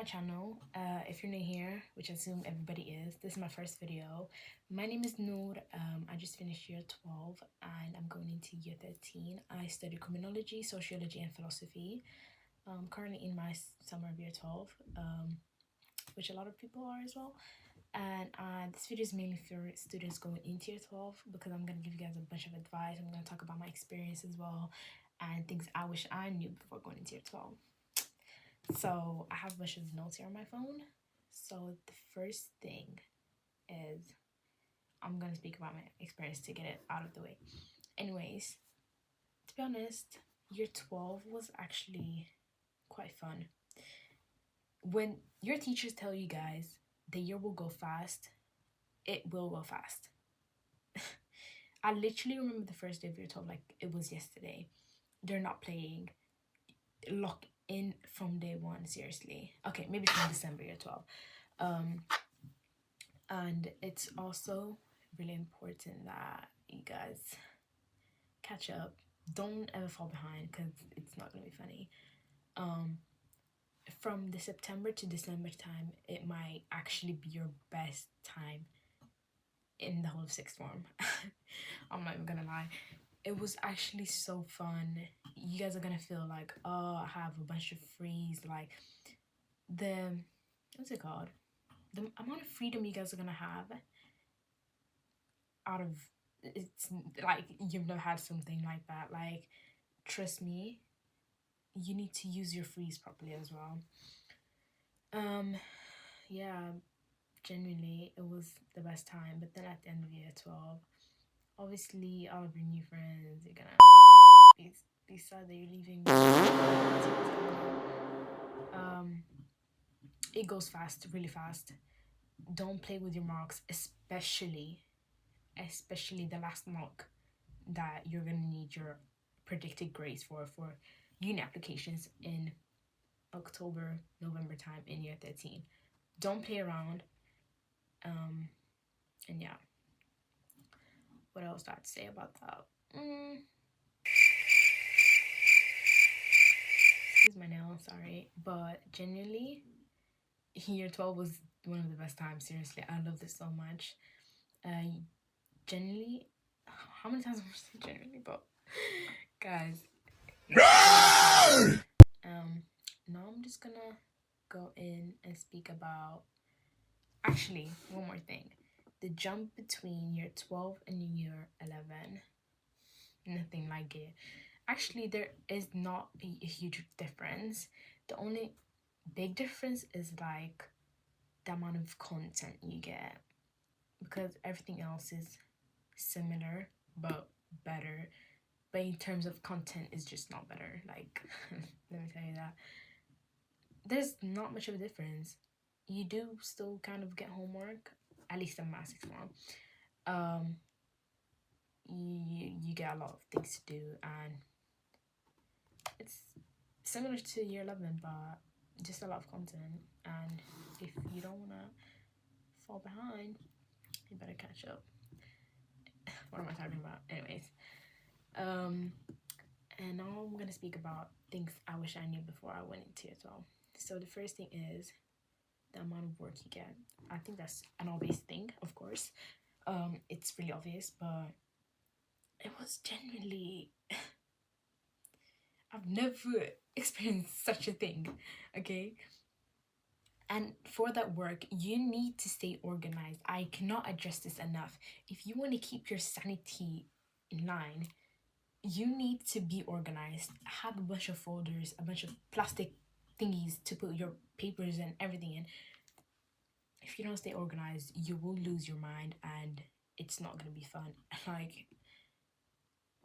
channel. If you're new here, which I assume everybody is, this is my first video. My name is Noor. I just finished year 12 and I'm going into year 13. I study criminology, sociology and philosophy. Currently in my summer of year 12, which a lot of people are as well. And this video is mainly for students going into year 12 because I'm going to give you guys a bunch of advice. I'm going to talk about my experience as well and things I wish I knew before going into year 12. So I have a bunch of notes here on my phone. So the first thing is I'm going to speak about my experience to get it out of the way. Anyways, to be honest, year 12 was actually quite fun. When your teachers tell you guys the year will go fast, it will go fast. I literally remember the first day of year 12 like it was yesterday. They're not playing. Lock in from day one, seriously. Okay, maybe from December year 12. And it's also really important that you guys catch up. Don't ever fall behind because it's not gonna be funny. From the September to December time, it might actually be your best time in the whole of sixth form. I'm not even gonna lie. It was actually so fun. You guys are gonna feel like, oh, I have a bunch of frees. Like what's it called? The amount of freedom you guys are gonna have out of, it's like you've never had something like that. Like, trust me, you need to use your frees properly as well. Yeah, genuinely it was the best time. But then at the end of year 12, obviously all of your new friends, you're gonna be sad that you're leaving. It goes fast, really fast. Don't play with your marks, especially the last mock that you're gonna need your predicted grades for uni applications in October, November time in year 13. Don't play around. And yeah, what else do I have to say about that? Excuse my nail, sorry, but genuinely year 12 was one of the best times. Seriously, I loved it so much. Genuinely, how many times have I said genuinely? But guys, now I'm just gonna go in and speak about, actually, one more thing. The jump between year 12 and year 11, nothing like it. Actually, there is not a huge difference. The only big difference is like the amount of content you get, because everything else is similar but better. But in terms of content, it's just not better. Like, let me tell you that. There's not much of a difference. You do still kind of get homework, at least in my sixth form. You get a lot of things to do, and it's similar to year 11, but just a lot of content. And if you don't want to fall behind, you better catch up. What am I talking about? Anyways, and now I'm gonna speak about things I wish I knew before I went into it all. So the first thing is the amount of work you get. I think that's an obvious thing, of course. It's really obvious, but it was genuinely I've never experienced such a thing, okay? And for that work, you need to stay organized. I cannot address this enough. If you want to keep your sanity in line, you need to be organized. Have a bunch of folders, a bunch of plastic thingies to put your papers and everything in. If you don't stay organized, you will lose your mind and it's not going to be fun. Like,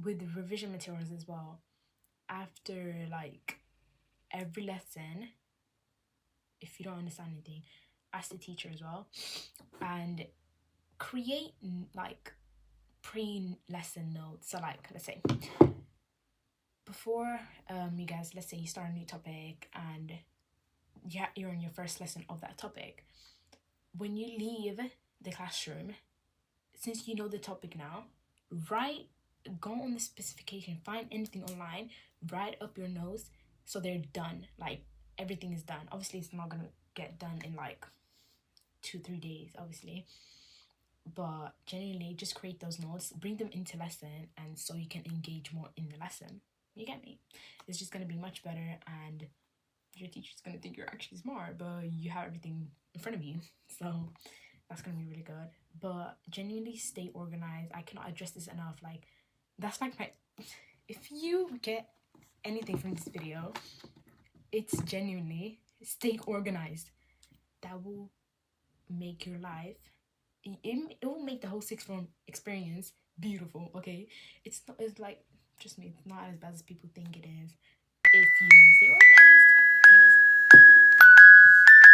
with the revision materials as well, after like every lesson, if you don't understand anything, ask the teacher as well, and create like pre-lesson notes. So like, let's say before you guys, let's say you start a new topic and you're in your first lesson of that topic. When you leave the classroom, since you know the topic now, go on the specification, find anything online, write up your notes so they're done. Like, everything is done. Obviously, it's not gonna get done in like 2-3 days, obviously. But genuinely, just create those notes, bring them into lesson, and so you can engage more in the lesson. You get me? It's just gonna be much better, and your teacher's gonna think you're actually smart, but you have everything in front of you. So that's gonna be really good. But genuinely stay organized. I cannot address this enough. Like, that's like my, if you get anything from this video, it's genuinely stay organized. That will make your life, it will make the whole sixth form experience beautiful. Okay, it's not, it's like, just me, it's not as bad as people think it is if you don't stay organized.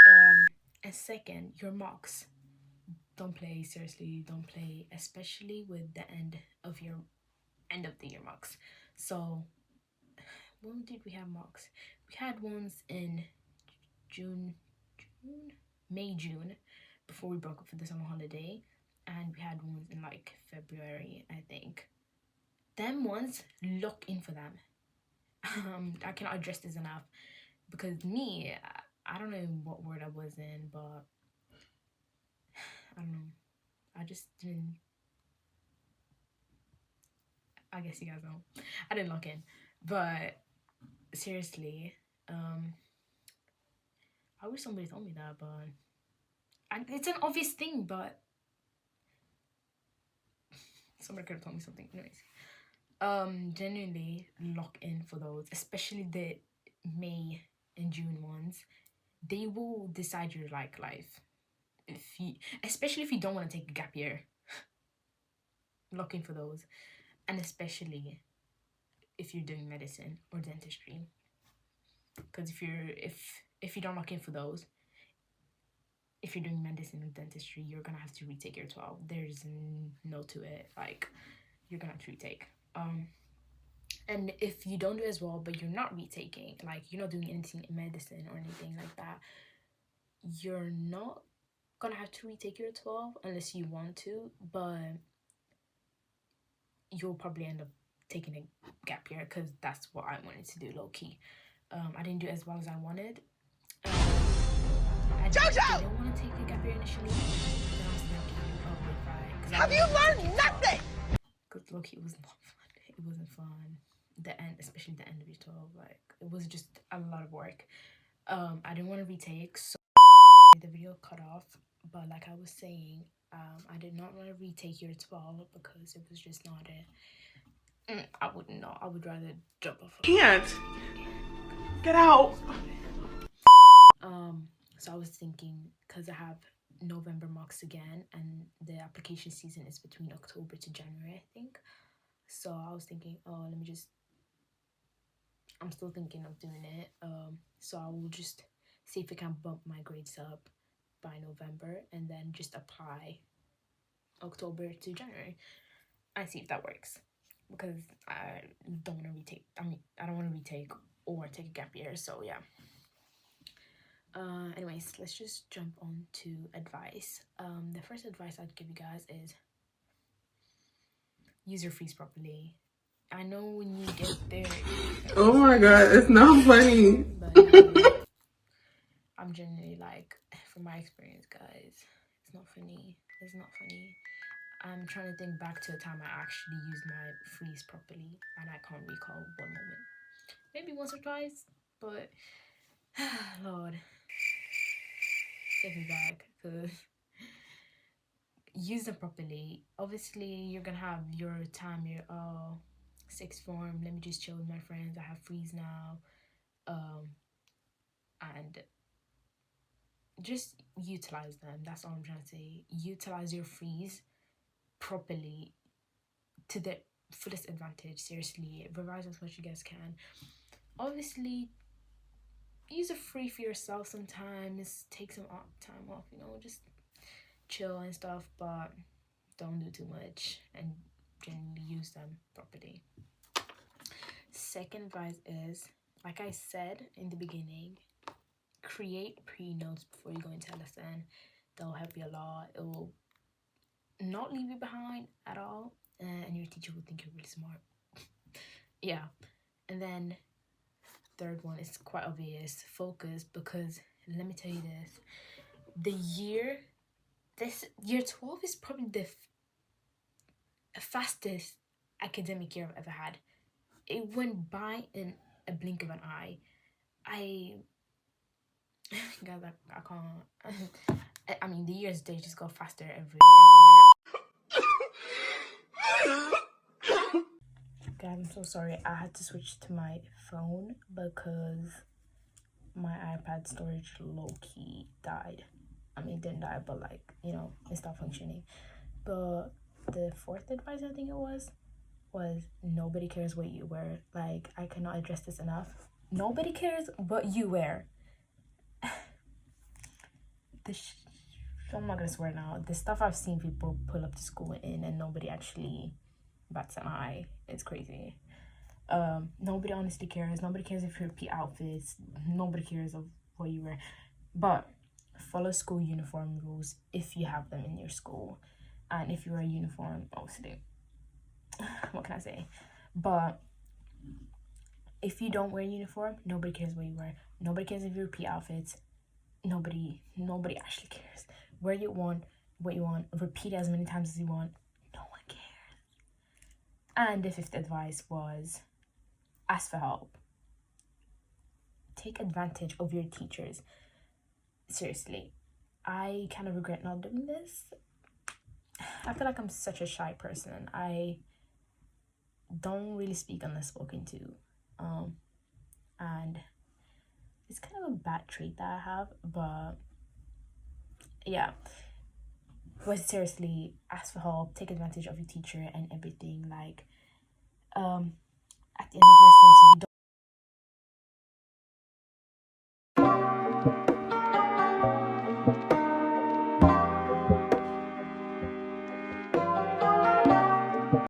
Anyways, and second, your mocks, don't play, seriously, don't play, especially with the end of the year mocks. So when did we have mocks? We had ones in June, May, June, before we broke up for the summer holiday, and we had ones in like February, I think. Them ones, look in for them. I cannot address this enough, because me, I don't know what word I was in, but I don't know. I just didn't. I guess you guys know. I didn't look in, but seriously, I wish somebody told me that, but it's an obvious thing, but somebody could have told me something. Anyways, genuinely lock in for those, especially the May and June ones. They will decide your like life. Especially if you don't want to take a gap year, lock in for those, and especially if you're doing medicine or dentistry. Because if you don't lock in for those, if you're doing medicine or dentistry, you're gonna have to retake your 12. There's no to it. Like, you're gonna have to retake. And if you don't do as well, but you're not retaking, like you're not doing anything in medicine or anything like that, you're not gonna have to retake your 12 unless you want to, but you'll probably end up taking a gap year, because that's what I wanted to do, low-key. I didn't do as well as I wanted. I didn't want to take a gap year initially. Then I was thinking, oh, if I... Have you learned nothing? Because low-key, it was not fun. It wasn't fun. The end, especially the end of year 12, like, it was just a lot of work. I didn't want to retake, so the video cut off. But like I was saying, I did not want to retake year 12 because it was just not it. I wouldn't know. I would rather jump off. Can't get out. So I was thinking, because I have November mocks again, and the application season is between October to January, I think. So I was thinking, oh, let me just, I'm still thinking of doing it. So I will just see if I can bump my grades up by November, and then just apply October to January and see if that works, because I don't want to retake. I don't want to retake or take a gap year. So yeah. Anyways, let's just jump on to advice. The first advice I'd give you guys is use your freeze properly. I know when you get there, oh my god, it's not funny. But I'm genuinely like, from my experience, guys, it's not funny. It's not funny. I'm trying to think back to a time I actually used my freeze properly, and I can't recall one moment. Maybe once or twice, but Lord, take me back, because use them properly. Obviously, you're gonna have your time, your sixth form, let me just chill with my friends, I have freeze now, and just utilize them. That's all I'm trying to say. Utilize your freeze properly to the fullest advantage. Seriously, revise as much as you guys can. Obviously, use a free for yourself sometimes, take some time off, just chill and stuff, but don't do too much, and generally use them properly. Second advice is, like I said in the beginning, create pre-notes before you go into a lesson. They'll help you a lot. It will not leave you behind at all, and your teacher will think you're really smart. Yeah. And then third one is quite obvious, focus, because let me tell you this. This year 12 is probably the fastest academic year I've ever had. It went by in a blink of an eye. Guys, I can't. I mean, the years, they just go faster every year. Guys, I'm so sorry. I had to switch to my phone because my iPad storage low-key died. I mean, it didn't die, but like, you know, it stopped functioning. But the fourth advice, I think it was nobody cares what you wear. Like, I cannot address this enough. Nobody cares what you wear. I'm not gonna swear now. The stuff I've seen people pull up to school in and nobody actually bats an eye. It's crazy. Nobody honestly cares. Nobody cares if you repeat outfits. Nobody cares of what you wear. But follow school uniform rules if you have them in your school. And if you wear a uniform, obviously, what can I say? But if you don't wear a uniform, nobody cares what you wear. Nobody cares if you repeat outfits. Nobody actually cares. Wear what you want, repeat as many times as you want. No one cares. And the fifth advice was ask for help. Take advantage of your teachers. Seriously, I kind of regret not doing this. I feel like I'm such a shy person. I don't really speak unless spoken to. And it's kind of a bad trait that I have, but yeah. But seriously, ask for help, take advantage of your teacher and everything. Like, at the end of lessons, if you don't